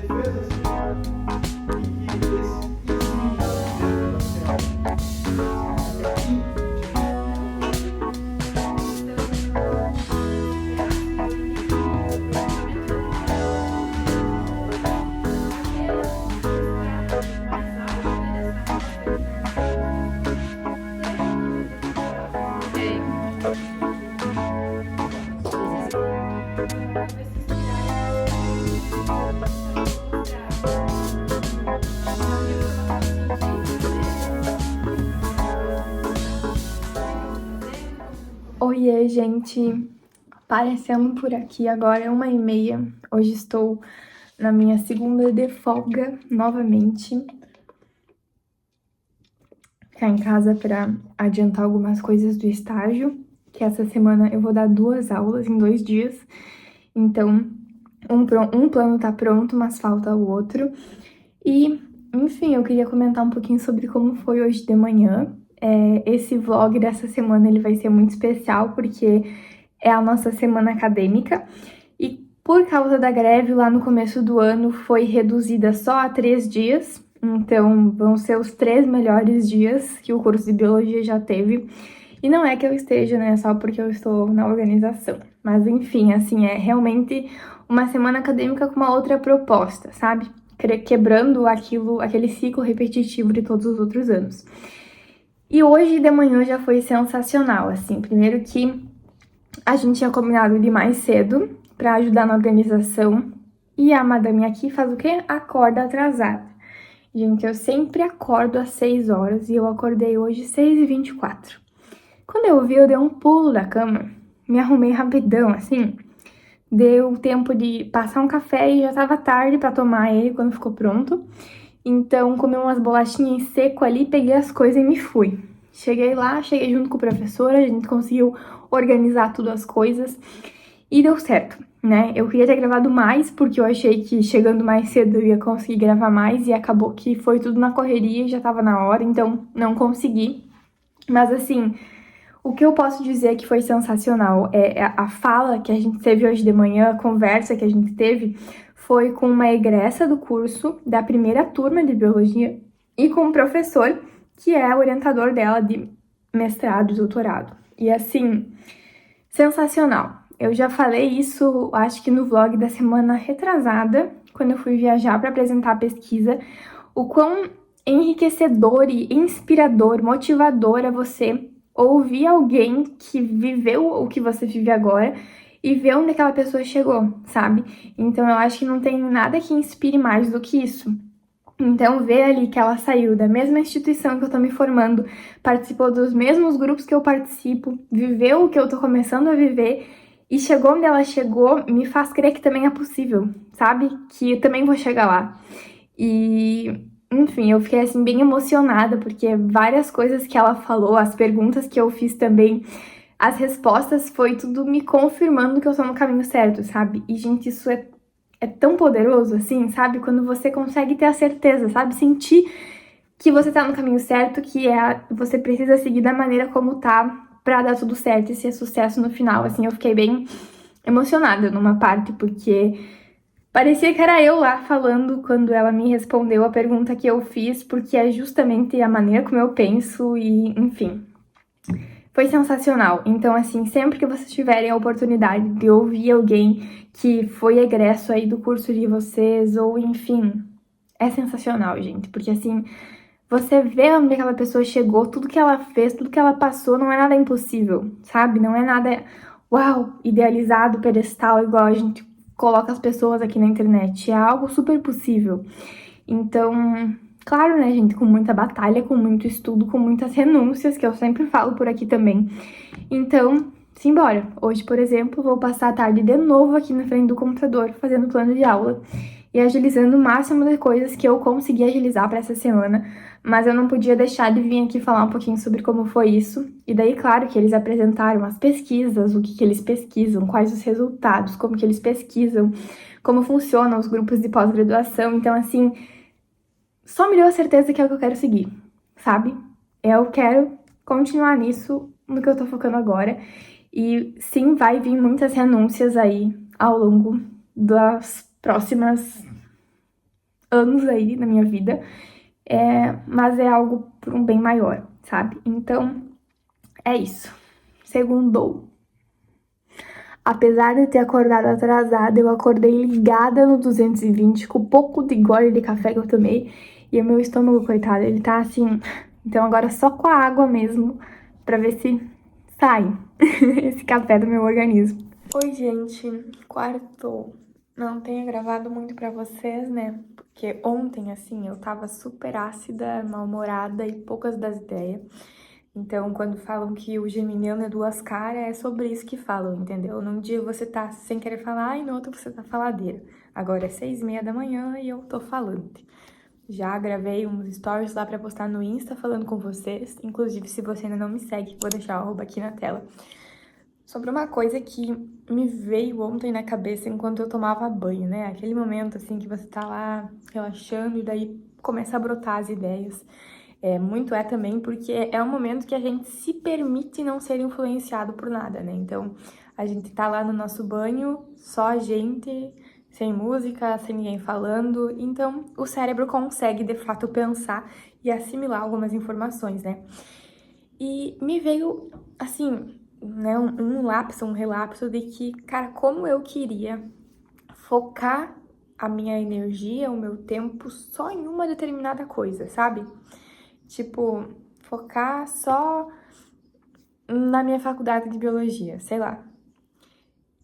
defesa social e que isso não está Oiê, gente! Aparecendo por aqui agora é 1h30. Hoje estou na minha segunda de folga novamente. Ficar em casa para adiantar algumas coisas do estágio, que essa semana eu vou dar 2 aulas em 2 dias. Então, um plano tá pronto, mas falta o outro. E, enfim, eu queria comentar um pouquinho sobre como foi hoje de manhã. Esse vlog dessa semana ele vai ser muito especial porque é a nossa semana acadêmica e por causa da greve lá no começo do ano foi reduzida só a 3 dias, então vão ser os 3 melhores dias que o curso de Biologia já teve. E não é que eu esteja, né, só porque eu estou na organização, mas enfim, assim, é realmente uma semana acadêmica com uma outra proposta, sabe? Quebrando aquele ciclo repetitivo de todos os outros anos. E hoje de manhã já foi sensacional, assim, primeiro que a gente tinha combinado de ir mais cedo pra ajudar na organização, e a madame aqui faz o quê? Acorda atrasada. Gente, eu sempre acordo às 6 horas e eu acordei hoje 6h24. Quando eu vi, eu dei um pulo da cama, me arrumei rapidão, assim, deu tempo de passar um café e já tava tarde pra tomar ele quando ficou pronto. Então, comi umas bolachinhas em seco ali, peguei as coisas e me fui. Cheguei lá, cheguei junto com a professora, a gente conseguiu organizar tudo as coisas e deu certo, né? Eu queria ter gravado mais, porque eu achei que chegando mais cedo eu ia conseguir gravar mais e acabou que foi tudo na correria, já tava na hora, então não consegui. Mas assim, o que eu posso dizer que foi sensacional é a fala que a gente teve hoje de manhã, a conversa que a gente teve, foi com uma egressa do curso, da primeira turma de Biologia, e com o professor, que é orientador dela de mestrado e doutorado. E assim, sensacional. Eu já falei isso, acho que no vlog da semana retrasada, quando eu fui viajar para apresentar a pesquisa, o quão enriquecedor e inspirador, motivador é você ouvir alguém que viveu o que você vive agora e ver onde aquela pessoa chegou, sabe? Então eu acho que não tem nada que inspire mais do que isso. Então ver ali que ela saiu da mesma instituição que eu tô me formando, participou dos mesmos grupos que eu participo, viveu o que eu tô começando a viver e chegou onde ela chegou, me faz crer que também é possível, sabe? Que eu também vou chegar lá. E enfim, eu fiquei assim bem emocionada porque várias coisas que ela falou, as perguntas que eu fiz também, as respostas foi tudo me confirmando que eu tô no caminho certo, sabe? E gente, isso é tão poderoso assim, sabe? Quando você consegue ter a certeza, sabe? Sentir que você tá no caminho certo, que você precisa seguir da maneira como tá pra dar tudo certo e ser sucesso no final. Assim, eu fiquei bem emocionada numa parte, porque parecia que era eu lá falando quando ela me respondeu a pergunta que eu fiz, porque é justamente a maneira como eu penso e, enfim, foi sensacional. Então, assim, sempre que vocês tiverem a oportunidade de ouvir alguém que foi egresso aí do curso de vocês, ou enfim, é sensacional, gente, porque assim, você vê onde aquela pessoa chegou, tudo que ela fez, tudo que ela passou, não é nada impossível, sabe? Não é nada, uau, idealizado, pedestal, igual a gente coloca as pessoas aqui na internet. É algo super possível. Então, claro, né, gente, com muita batalha, com muito estudo, com muitas renúncias, que eu sempre falo por aqui também. Então, simbora. Hoje, por exemplo, vou passar a tarde de novo aqui na frente do computador, fazendo plano de aula e agilizando o máximo de coisas que eu consegui agilizar para essa semana, mas eu não podia deixar de vir aqui falar um pouquinho sobre como foi isso. E daí, claro, que eles apresentaram as pesquisas, o que eles pesquisam, quais os resultados, como que eles pesquisam, como funcionam os grupos de pós-graduação. Então, assim, só me deu a certeza que é o que eu quero seguir, sabe? Eu quero continuar nisso, no que eu tô focando agora. E sim, vai vir muitas renúncias aí ao longo das próximas anos aí na minha vida, mas é algo por um bem maior, sabe? Então, é isso. Segundou. Apesar de ter acordado atrasada, eu acordei ligada no 220 com o pouco de gole de café que eu tomei. E o meu estômago, coitado, ele tá assim... Então agora só com a água mesmo, pra ver se sai esse café do meu organismo. Oi, gente. Quartou. Não tenho gravado muito pra vocês, né? Porque ontem, assim, eu tava super ácida, mal-humorada e poucas das ideias. Então, quando falam que o geminiano é duas caras, é sobre isso que falam, entendeu? Num dia você tá sem querer falar e no outro você tá faladeira. Agora é 6h30 da manhã e eu tô falante. Já gravei uns stories lá pra postar no Insta falando com vocês. Inclusive, se você ainda não me segue, vou deixar o arroba aqui na tela. Sobre uma coisa que me veio ontem na cabeça enquanto eu tomava banho, né? Aquele momento, assim, que você tá lá relaxando e daí começa a brotar as ideias. Muito também porque é um momento que a gente se permite não ser influenciado por nada, né? Então, a gente tá lá no nosso banho, só a gente, sem música, sem ninguém falando. Então, o cérebro consegue, de fato, pensar e assimilar algumas informações, né? E me veio, assim, né, um lapso, um relapso de que, cara, como eu queria focar a minha energia, o meu tempo só em uma determinada coisa, sabe? Tipo, focar só na minha faculdade de biologia, sei lá.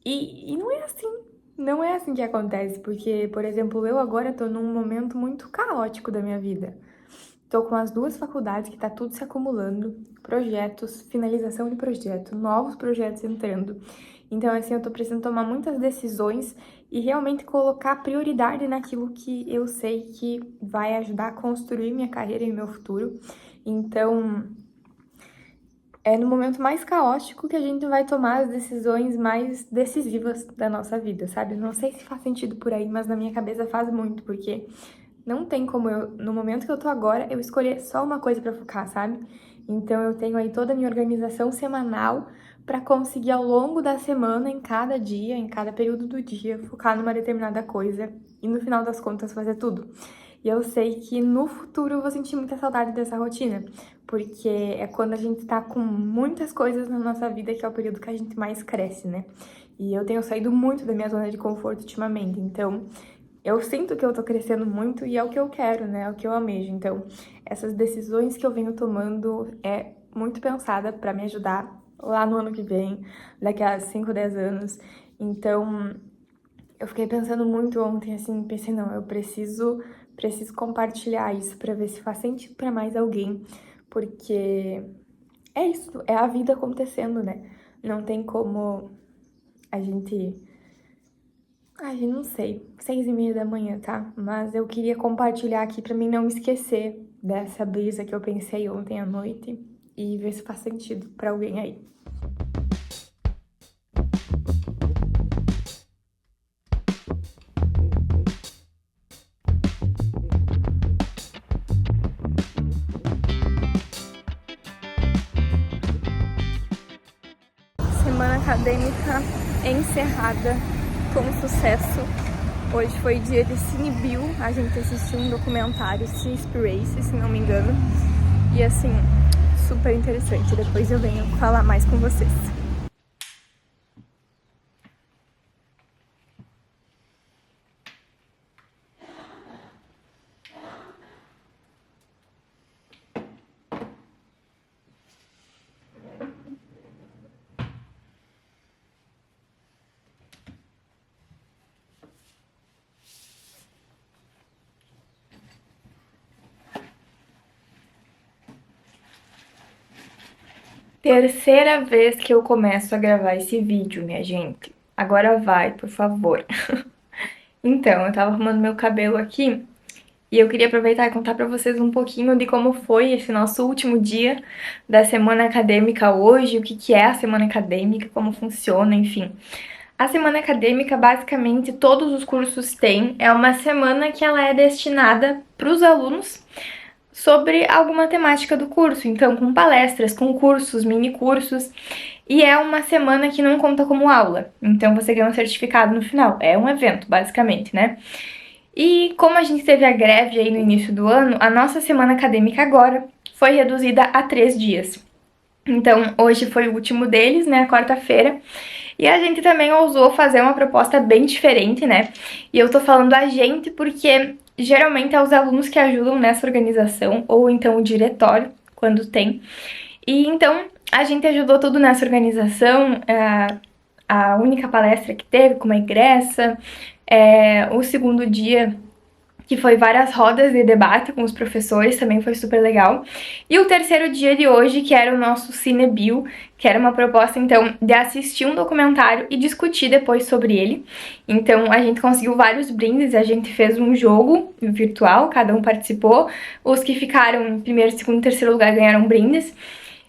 E não é assim que acontece, porque, por exemplo, eu agora tô num momento muito caótico da minha vida. Tô com as duas faculdades que tá tudo se acumulando, projetos, finalização de projeto, novos projetos entrando. Então, assim, eu tô precisando tomar muitas decisões e realmente colocar prioridade naquilo que eu sei que vai ajudar a construir minha carreira e meu futuro. Então, é no momento mais caótico que a gente vai tomar as decisões mais decisivas da nossa vida, sabe? Não sei se faz sentido por aí, mas na minha cabeça faz muito, porque não tem como eu, no momento que eu tô agora, eu escolher só uma coisa pra focar, sabe? Então eu tenho aí toda a minha organização semanal pra conseguir ao longo da semana, em cada dia, em cada período do dia, focar numa determinada coisa e no final das contas fazer tudo. E eu sei que no futuro eu vou sentir muita saudade dessa rotina, porque é quando a gente tá com muitas coisas na nossa vida que é o período que a gente mais cresce, né? E eu tenho saído muito da minha zona de conforto ultimamente, então eu sinto que eu tô crescendo muito e é o que eu quero, né? É o que eu almejo. Então, essas decisões que eu venho tomando é muito pensada pra me ajudar lá no ano que vem, daqui a 5, 10 anos. Então, eu fiquei pensando muito ontem, assim, pensei, não, eu preciso compartilhar isso pra ver se faz sentido pra mais alguém, porque é isso, é a vida acontecendo, né? Não tem como a gente... Ai, não sei, 6h30 da manhã, tá? Mas eu queria compartilhar aqui pra mim não me esquecer dessa brisa que eu pensei ontem à noite e ver se faz sentido pra alguém aí. Semana acadêmica encerrada com sucesso. Hoje foi dia de Cinebio, a gente assistiu um documentário, Seaspiracy, se não me engano. E assim, super interessante. Depois eu venho falar mais com vocês. Terceira vez que eu começo a gravar esse vídeo, minha gente. Agora vai, por favor. Então, eu tava arrumando meu cabelo aqui e eu queria aproveitar e contar pra vocês um pouquinho de como foi esse nosso último dia da semana acadêmica hoje, o que que é a semana acadêmica, como funciona, enfim. A semana acadêmica, basicamente, todos os cursos têm. É uma semana que ela é destinada para os alunos sobre alguma temática do curso. Então, com palestras, concursos, mini cursos. E é uma semana que não conta como aula. Então, você ganha um certificado no final. É um evento, basicamente, né? E como a gente teve a greve aí no início do ano, a nossa semana acadêmica agora foi reduzida a 3 dias. Então, hoje foi o último deles, né, a quarta-feira. E a gente também ousou fazer uma proposta bem diferente, né? E eu tô falando a gente porque geralmente é os alunos que ajudam nessa organização, ou então o diretório, quando tem. E então a gente ajudou tudo nessa organização. A única palestra que teve com uma egressa, o segundo dia que foi várias rodas de debate com os professores, também foi super legal. E o terceiro dia de hoje, que era o nosso Cinebio, que era uma proposta, então, de assistir um documentário e discutir depois sobre ele. Então, a gente conseguiu vários brindes, a gente fez um jogo virtual, cada um participou. Os que ficaram em primeiro, segundo e terceiro lugar ganharam brindes.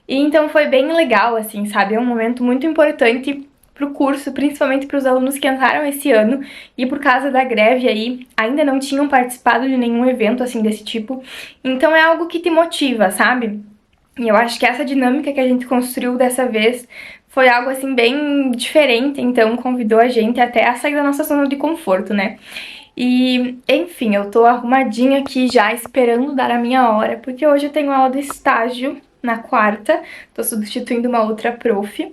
E então foi bem legal, assim, sabe? É um momento muito importante pro curso, principalmente para os alunos que entraram esse ano e por causa da greve aí ainda não tinham participado de nenhum evento assim desse tipo. Então é algo que te motiva, sabe? E eu acho que essa dinâmica que a gente construiu dessa vez foi algo assim bem diferente, então convidou a gente até a sair da nossa zona de conforto, né? E, enfim, eu tô arrumadinha aqui já esperando dar a minha hora, porque hoje eu tenho aula de estágio na quarta, tô substituindo uma outra prof.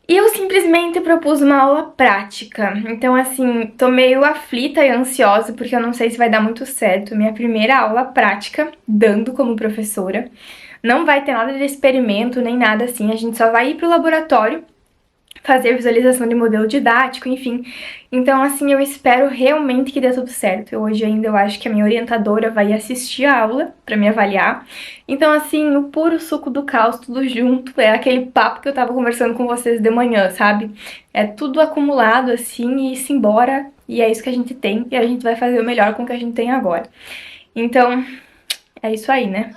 E eu simplesmente propus uma aula prática. Então, assim, tô meio aflita e ansiosa porque eu não sei se vai dar muito certo. Minha primeira aula prática, dando como professora. Não vai ter nada de experimento nem nada assim. A gente só vai ir pro laboratório fazer visualização de modelo didático, enfim. Então, assim, eu espero realmente que dê tudo certo. Hoje ainda eu acho que a minha orientadora vai assistir a aula pra me avaliar. Então, assim, o puro suco do caos, tudo junto, é aquele papo que eu tava conversando com vocês de manhã, sabe? É tudo acumulado, assim, e se embora, e é isso que a gente tem, e a gente vai fazer o melhor com o que a gente tem agora. Então, é isso aí, né?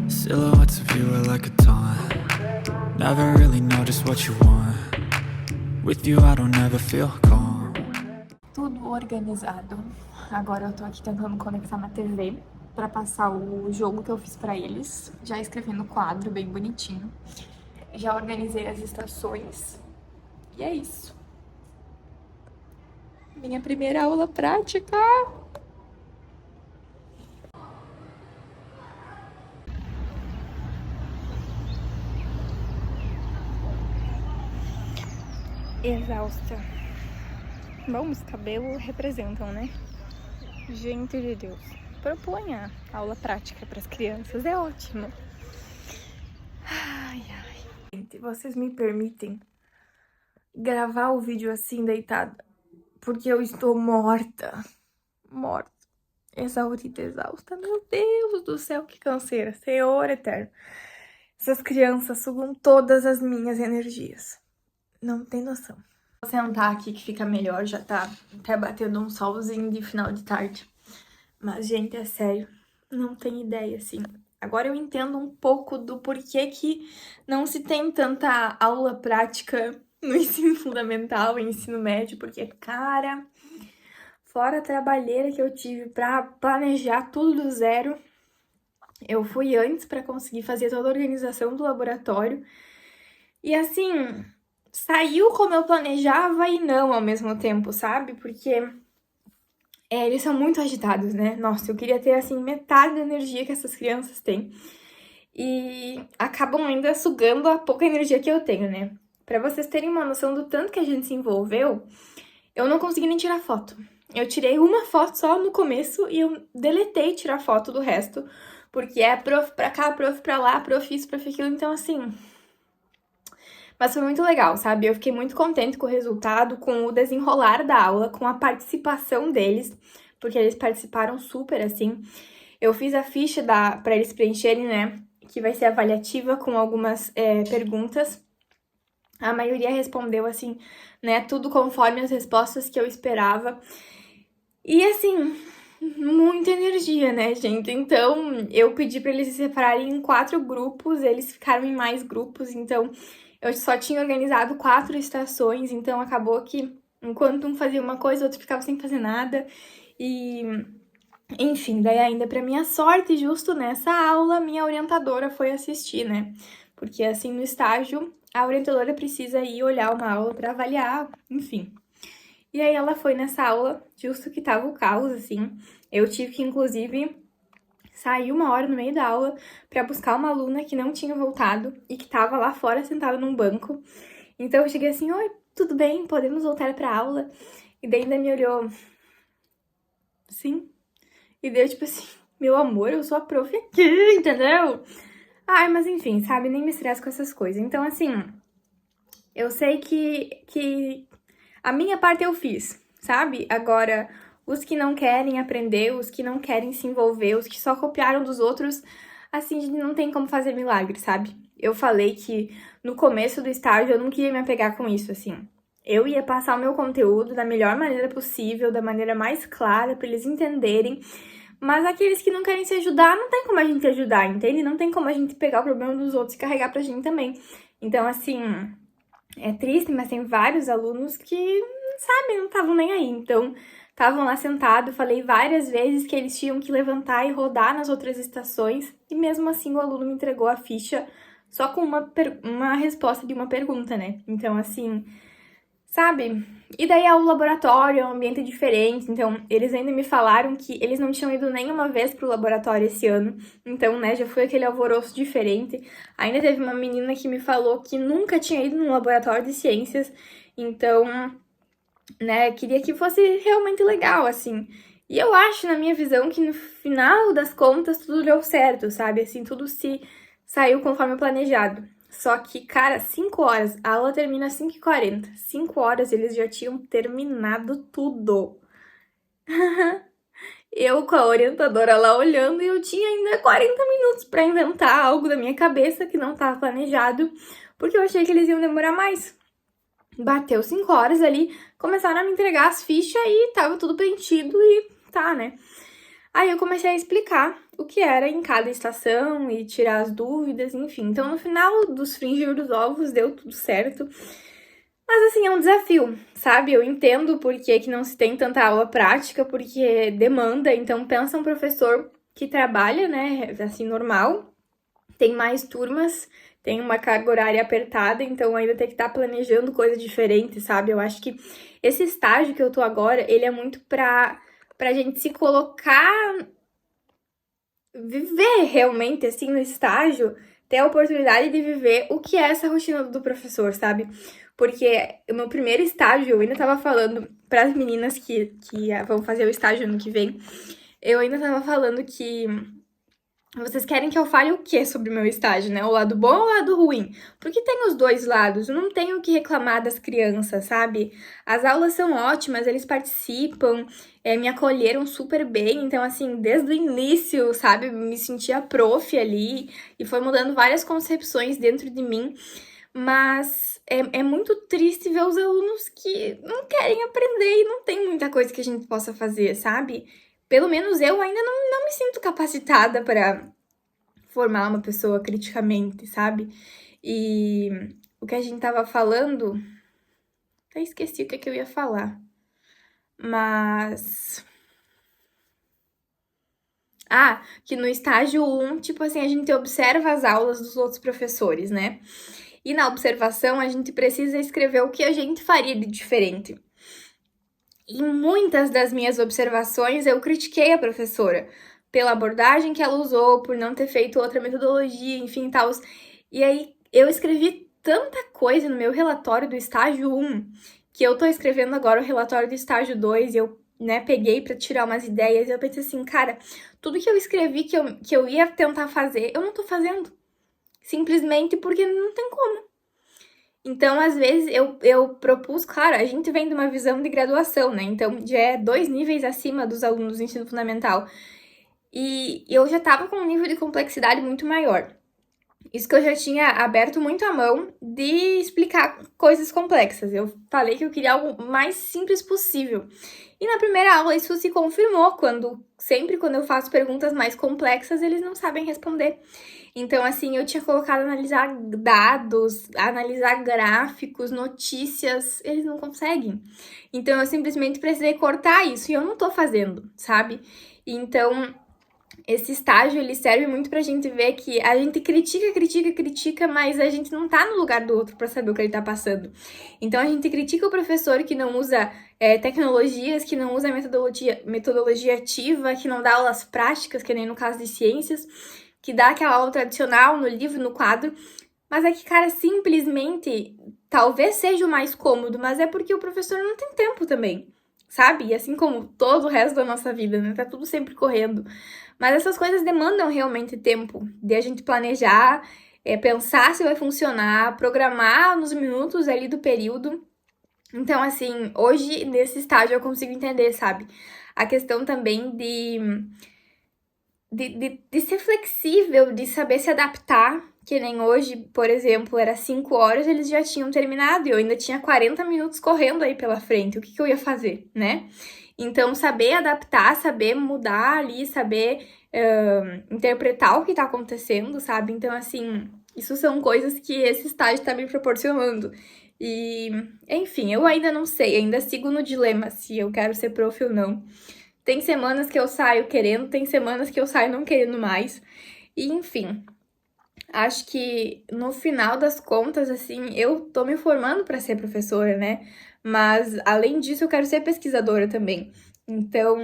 Silhouettes of you are like a taunt. Never really know just what you want. With you I don't ever feel calm. Tudo organizado. Agora eu tô aqui tentando conectar na TV pra passar o jogo que eu fiz pra eles. Já escrevi no quadro, bem bonitinho. Já organizei as estações. E é isso. Minha primeira aula prática. Exausta. Bom, os cabelos representam, né? Gente de Deus. Proponha aula prática para as crianças, é ótimo. Ai, ai. Gente, vocês me permitem gravar o vídeo assim, deitada? Porque eu estou morta. Morta. Exaurida, exausta. Meu Deus do céu, que canseira. Senhor eterno. Essas crianças sugam todas as minhas energias. Não tem noção. Vou sentar aqui que fica melhor, já tá até batendo um solzinho de final de tarde. Mas, gente, é sério, não tem ideia, assim. Agora eu entendo um pouco do porquê que não se tem tanta aula prática no ensino fundamental e ensino médio, porque, cara, fora a trabalheira que eu tive pra planejar tudo do zero, eu fui antes pra conseguir fazer toda a organização do laboratório. E, assim, saiu como eu planejava e não ao mesmo tempo, sabe? Porque eles são muito agitados, né? Nossa, eu queria ter, assim, metade da energia que essas crianças têm. E acabam ainda sugando a pouca energia que eu tenho, né? Pra vocês terem uma noção do tanto que a gente se envolveu, eu não consegui nem tirar foto. Eu tirei uma foto só no começo e eu deletei tirar foto do resto. Porque é prof pra cá, prof pra lá, prof isso, prof aquilo, então assim... Mas foi muito legal, sabe? Eu fiquei muito contente com o resultado, com o desenrolar da aula, com a participação deles, porque eles participaram super, assim. Eu fiz a ficha pra eles preencherem, né? Que vai ser avaliativa com algumas perguntas. A maioria respondeu, assim, né? Tudo conforme as respostas que eu esperava. E, assim, muita energia, né, gente? Então, eu pedi pra eles se separarem em 4 grupos, eles ficaram em mais grupos, então eu só tinha organizado 4 estações, então acabou que enquanto um fazia uma coisa, o outro ficava sem fazer nada. E, enfim, daí ainda pra minha sorte, justo nessa aula, minha orientadora foi assistir, né? Porque assim, no estágio, a orientadora precisa ir olhar uma aula pra avaliar, enfim. E aí ela foi nessa aula, justo que tava o caos, assim. Eu tive que, inclusive, sair uma hora no meio da aula pra buscar uma aluna que não tinha voltado e que tava lá fora sentada num banco. Então eu cheguei assim, oi, tudo bem? Podemos voltar pra aula? E daí ainda me olhou, sim. E deu tipo assim, meu amor, eu sou a prof aqui, entendeu? Ai, mas enfim, sabe? Nem me estresso com essas coisas. Então, assim, eu sei que a minha parte eu fiz, sabe? Agora, os que não querem aprender, os que não querem se envolver, os que só copiaram dos outros, assim, não tem como fazer milagre, sabe? Eu falei que no começo do estágio eu não queria me apegar com isso, assim. Eu ia passar o meu conteúdo da melhor maneira possível, da maneira mais clara, pra eles entenderem. Mas aqueles que não querem se ajudar, não tem como a gente ajudar, entende? Não tem como a gente pegar o problema dos outros e carregar pra gente também. Então, assim, é triste, mas tem vários alunos que, sabe, não estavam nem aí. Então, estavam lá sentados, falei várias vezes que eles tinham que levantar e rodar nas outras estações. E mesmo assim, o aluno me entregou a ficha só com uma resposta de uma pergunta, né? Então, assim, sabe? E daí é o laboratório, é um ambiente diferente, então eles ainda me falaram que eles não tinham ido nenhuma vez pro laboratório esse ano, então, né, já foi aquele alvoroço diferente. Ainda teve uma menina que me falou que nunca tinha ido num laboratório de ciências, então, né, queria que fosse realmente legal, assim. E eu acho, na minha visão, que no final das contas tudo deu certo, sabe? Assim, tudo se saiu conforme planejado. Só que, cara, 5 horas, a aula termina às 5h40. 5 horas eles já tinham terminado tudo. Eu com a orientadora lá olhando e eu tinha ainda 40 minutos pra inventar algo da minha cabeça que não estava planejado, porque eu achei que eles iam demorar mais. Bateu 5 horas ali, começaram a me entregar as fichas e tava tudo preenchido e tá, né? Aí eu comecei a explicar o que era em cada estação e tirar as dúvidas, enfim. Então, no final dos fringir dos ovos, deu tudo certo. Mas, assim, é um desafio, sabe? Eu entendo por que não se tem tanta aula prática, porque demanda. Então, pensa um professor que trabalha, né, assim, normal, tem mais turmas, tem uma carga horária apertada, então ainda tem que estar planejando coisas diferentes, sabe? Eu acho que esse estágio que eu tô agora, ele é muito pra gente se colocar, viver realmente, assim, no estágio, ter a oportunidade de viver o que é essa rotina do professor, sabe? Porque o meu primeiro estágio, eu ainda tava falando para as meninas que vão fazer o estágio ano que vem, eu ainda tava falando que vocês querem que eu fale o que sobre o meu estágio, né? O lado bom ou o lado ruim? Porque tem os dois lados, eu não tenho o que reclamar das crianças, sabe? As aulas são ótimas, eles participam, me acolheram super bem, então, assim, desde o início, sabe? Me senti a prof ali e foi mudando várias concepções dentro de mim, mas é muito triste ver os alunos que não querem aprender e não tem muita coisa que a gente possa fazer, sabe? Pelo menos eu ainda não me sinto capacitada para formar uma pessoa criticamente, sabe? E o que a gente tava falando, até esqueci o que eu ia falar. Mas que no estágio 1, tipo assim, a gente observa as aulas dos outros professores, né? E na observação a gente precisa escrever o que a gente faria de diferente. Em muitas das minhas observações, eu critiquei a professora pela abordagem que ela usou, por não ter feito outra metodologia, enfim, tal. E aí, eu escrevi tanta coisa no meu relatório do estágio 1, que eu tô escrevendo agora o relatório do estágio 2, e eu, né, peguei pra tirar umas ideias, e eu pensei assim, cara, tudo que eu escrevi que eu ia tentar fazer, eu não tô fazendo. Simplesmente porque não tem como. Então, às vezes, eu propus, claro, a gente vem de uma visão de graduação, né? Então, já é 2 níveis acima dos alunos do ensino fundamental. E eu já tava com um nível de complexidade muito maior. Isso que eu já tinha aberto muito a mão de explicar coisas complexas. Eu falei que eu queria algo mais simples possível. E na primeira aula isso se confirmou, sempre quando eu faço perguntas mais complexas, eles não sabem responder. Então, assim, eu tinha colocado analisar dados, analisar gráficos, notícias, eles não conseguem. Então, eu simplesmente precisei cortar isso e eu não tô fazendo, sabe? Então, esse estágio, ele serve muito pra gente ver que a gente critica, mas a gente não tá no lugar do outro pra saber o que ele tá passando. Então, a gente critica o professor que não usa tecnologias, que não usa metodologia ativa, que não dá aulas práticas, que nem no caso de ciências, que dá aquela aula tradicional no livro, no quadro. Mas é que, cara, simplesmente, talvez seja o mais cômodo, mas é porque o professor não tem tempo também, sabe? E assim como todo o resto da nossa vida, né? Tá tudo sempre correndo. Mas essas coisas demandam realmente tempo de a gente planejar, pensar se vai funcionar, programar nos minutos ali do período. Então, assim, hoje, nesse estágio, eu consigo entender, sabe? A questão também de ser flexível, de saber se adaptar, que nem hoje, por exemplo, era 5 horas, eles já tinham terminado e eu ainda tinha 40 minutos correndo aí pela frente. O que eu ia fazer, né? Então, saber adaptar, saber mudar ali, saber interpretar o que tá acontecendo, sabe? Então, assim, isso são coisas que esse estágio tá me proporcionando. E, enfim, eu ainda não sei, ainda sigo no dilema se eu quero ser prof ou não. Tem semanas que eu saio querendo, tem semanas que eu saio não querendo mais. E, enfim, acho que no final das contas, assim, eu tô me formando para ser professora, né? Mas, além disso, eu quero ser pesquisadora também. Então,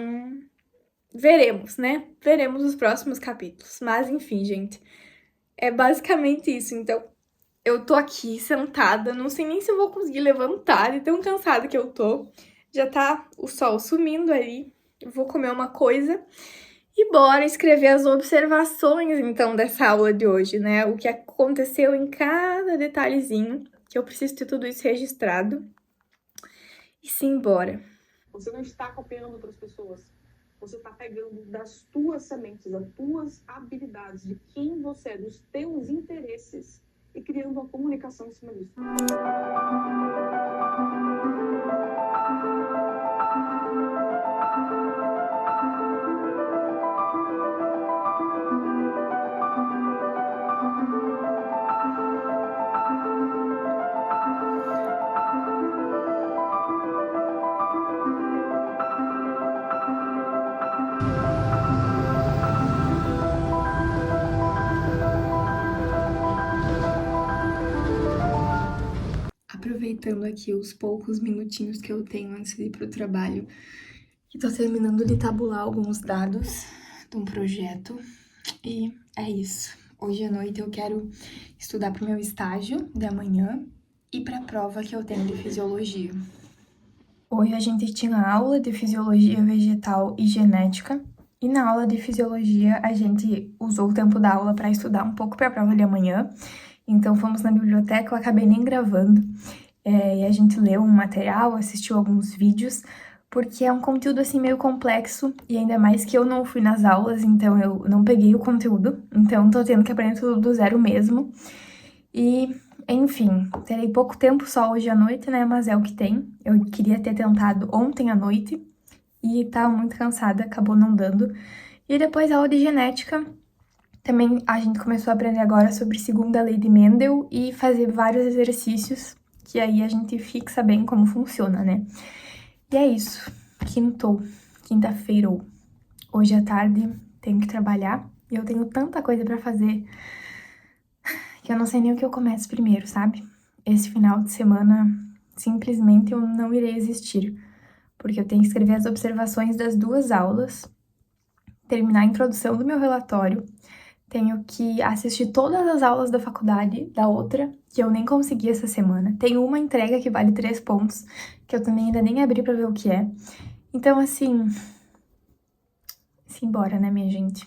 veremos, né? Veremos os próximos capítulos. Mas, enfim, gente, é basicamente isso. Então, eu tô aqui sentada, não sei nem se eu vou conseguir levantar, de tão cansada que eu tô. Já tá o sol sumindo ali. Eu vou comer uma coisa e bora escrever as observações, então, dessa aula de hoje, né? O que aconteceu em cada detalhezinho, que eu preciso ter tudo isso registrado. E simbora. Você não está copiando outras pessoas. Você está pegando das tuas sementes, das tuas habilidades, de quem você é, dos teus interesses e criando uma comunicação em cima disso. Aproveitando aqui os poucos minutinhos que eu tenho antes de ir pro trabalho, e tô terminando de tabular alguns dados de um projeto, e é isso. Hoje à noite eu quero estudar pro meu estágio de amanhã e pra prova que eu tenho de fisiologia. Hoje a gente tinha aula de fisiologia vegetal e genética, e na aula de fisiologia a gente usou o tempo da aula para estudar um pouco para a prova de amanhã. Então fomos na biblioteca, eu acabei nem gravando, e a gente leu um material, assistiu alguns vídeos, porque é um conteúdo assim meio complexo, e ainda mais que eu não fui nas aulas, então eu não peguei o conteúdo, então tô tendo que aprender tudo do zero mesmo. E, enfim, terei pouco tempo só hoje à noite, né, mas é o que tem. Eu queria ter tentado ontem à noite, e tava muito cansada, acabou não dando. E depois a aula de genética. Também a gente começou a aprender agora sobre segunda lei de Mendel e fazer vários exercícios, que aí a gente fixa bem como funciona, né? E é isso. Quinta-feira. Hoje à tarde tenho que trabalhar e eu tenho tanta coisa pra fazer que eu não sei nem o que eu começo primeiro, sabe? Esse final de semana, simplesmente eu não irei existir, porque eu tenho que escrever as observações das 2 aulas, terminar a introdução do meu relatório, tenho que assistir todas as aulas da faculdade, da outra, que eu nem consegui essa semana. Tem uma entrega que vale 3 pontos, que eu também ainda nem abri pra ver o que é. Então, assim, simbora, né, minha gente?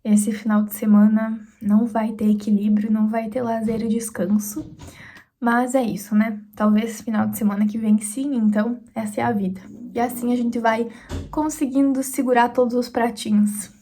Esse final de semana não vai ter equilíbrio, não vai ter lazer e descanso. Mas é isso, né? Talvez final de semana que vem sim, então essa é a vida. E assim a gente vai conseguindo segurar todos os pratinhos.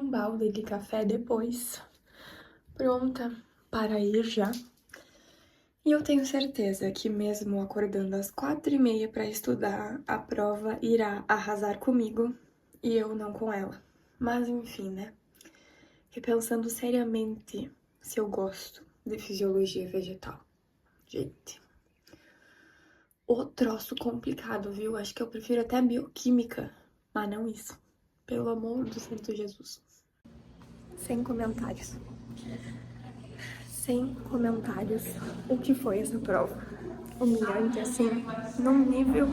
um balde de café depois, pronta para ir já. E eu tenho certeza que mesmo acordando às 4h30 para estudar, a prova irá arrasar comigo e eu não com ela. Mas enfim, né? Repensando seriamente se eu gosto de fisiologia vegetal. Gente, o troço complicado, viu? Acho que eu prefiro até bioquímica, mas não isso. Pelo amor do Santo Jesus. Sem comentários. Sem comentários. O que foi essa prova? Humilhante, assim, num nível